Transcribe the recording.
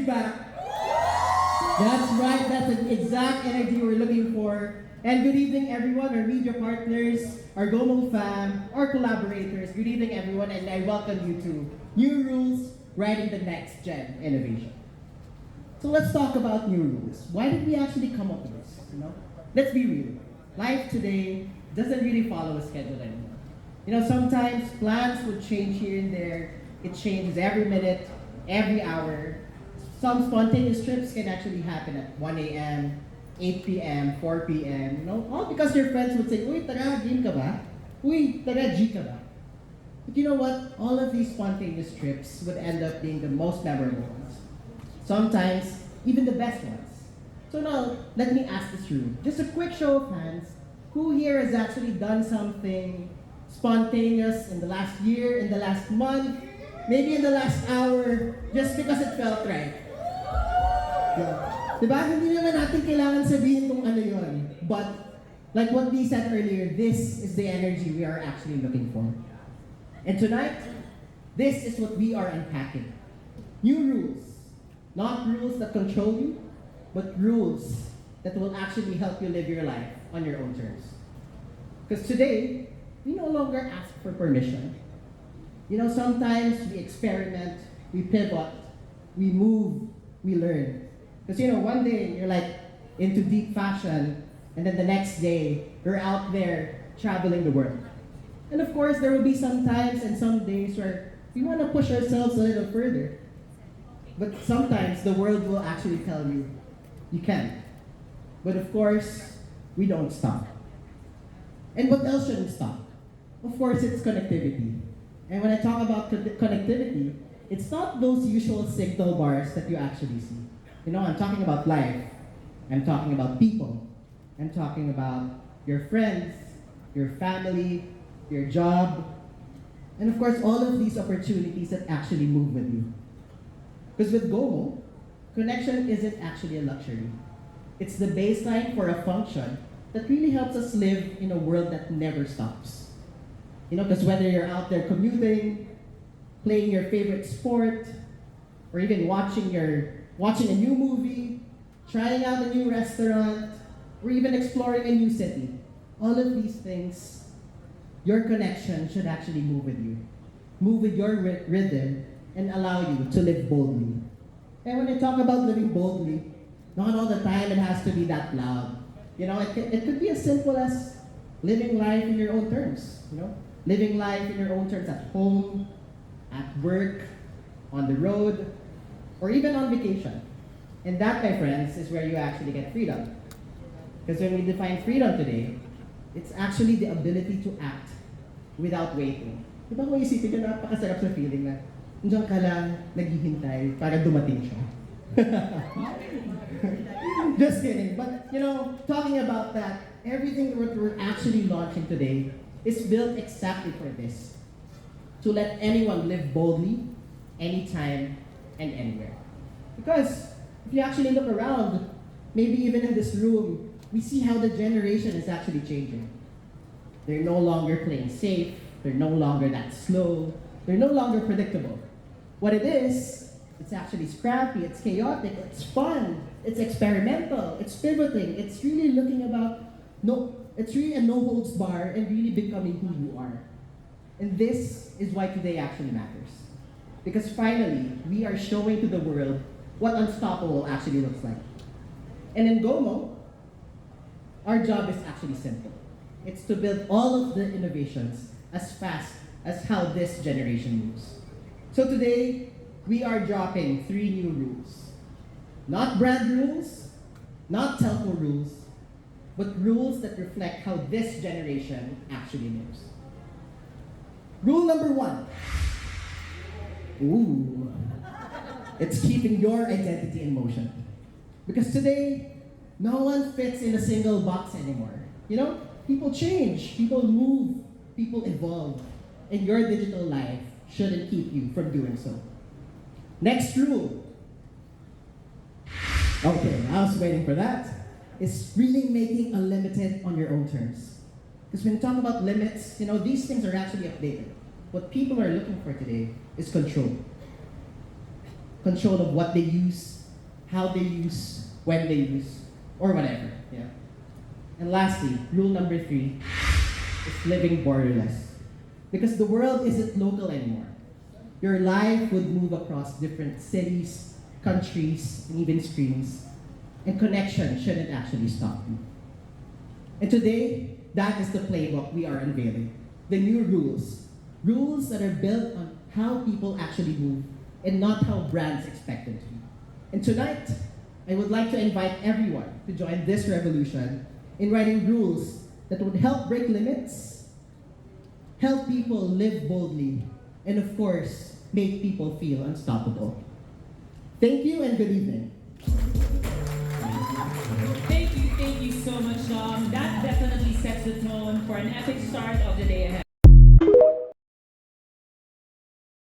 back. That's right, that's the exact energy we're looking for. And good evening everyone, our media partners, our GOMO fam, our collaborators. Good evening everyone, and I welcome you to New Rules, Writing the Next Gen Innovation. So let's talk about new rules. Why did we actually come up with this? Let's be real. Life today doesn't really follow a schedule anymore. Sometimes plans would change here and there. It changes every minute, every hour. Some spontaneous trips can actually happen at 1 a.m., 8 p.m., 4 p.m. All because your friends would say, "Uy, tara, game ka ba? Uy, tara, G ka ba?" But you know what? All of these spontaneous trips would end up being the most memorable ones. Sometimes, even the best ones. So now, let me ask this room. Just a quick show of hands. Who here has actually done something spontaneous in the last year, in the last month, maybe in the last hour, just because it felt right? Yeah. Diba? Hindi naman natin kailangan sabihin kung ano yun. But, like what we said earlier, this is the energy we are actually looking for. And tonight, this is what we are unpacking. New rules. Not rules that control you, but rules that will actually help you live your life on your own terms. Because today, we no longer ask for permission. Sometimes we experiment, we pivot, we move, we learn. Because one day you're like into deep fashion, and then the next day you're out there traveling the world. And of course, there will be some times and some days where we want to push ourselves a little further. But sometimes the world will actually tell you, you can't. But of course, we don't stop. And what else shouldn't stop? Of course, it's connectivity. And when I talk about connectivity, it's not those usual signal bars that you actually see. I'm talking about life. I'm talking about people. I'm talking about your friends, your family, your job, and of course, all of these opportunities that actually move with you. Because with GOMO, connection isn't actually a luxury. It's the baseline for a function that really helps us live in a world that never stops. Because whether you're out there commuting, playing your favorite sport, or even watching a new movie, trying out a new restaurant, or even exploring a new city, all of these things, your connection should actually move with you. Move with your rhythm and allow you to live boldly. And when I talk about living boldly, not all the time it has to be that loud. It could be as simple as living life in your own terms. Living life in your own terms at home, at work, on the road, or even on vacation. And that, my friends, is where you actually get freedom. Because when we define freedom today, it's actually the ability to act without waiting. Diba kung isipin nyo, napakasarap sa feeling na nandiyan ka lang, naghihintay para dumating siya. Just kidding. But, talking about that, everything that we're actually launching today is built exactly for this. To let anyone live boldly, anytime, and anywhere. Because if you actually look around, maybe even in this room, we see how the generation is actually changing. They're no longer playing safe, they're no longer that slow, they're no longer predictable. What it is, it's actually scrappy, it's chaotic, it's fun, it's experimental, it's pivoting, it's really it's really a no-holds bar and really becoming who you are. And this is why today actually matters. Because finally, we are showing to the world what unstoppable actually looks like. And in GOMO, our job is actually simple. It's to build all of the innovations as fast as how this generation moves. So today, we are dropping 3 new rules. Not brand rules, not telco rules, but rules that reflect how this generation actually lives. Rule number 1. Ooh. It's keeping your identity in motion. Because today, no one fits in a single box anymore. People change, people move, people evolve, and your digital life shouldn't keep you from doing so. Next rule. Okay, I was waiting for that. Is really making unlimited on your own terms. Because when you talk about limits, these things are actually updated. What people are looking for today is control. Control of what they use, how they use, when they use, or whatever. Yeah. And lastly, rule number 3 is living borderless. Because the world isn't local anymore. Your life would move across different cities, countries, and even screens. And connection shouldn't actually stop you. And today, that is the playbook we are unveiling. The new rules. Rules that are built on how people actually move and not how brands expect them to be. And tonight, I would like to invite everyone to join this revolution in writing rules that would help break limits, help people live boldly, and of course, make people feel unstoppable. Thank you and good evening. Thank you so much, Dom. That definitely sets the tone for an epic start of the day ahead.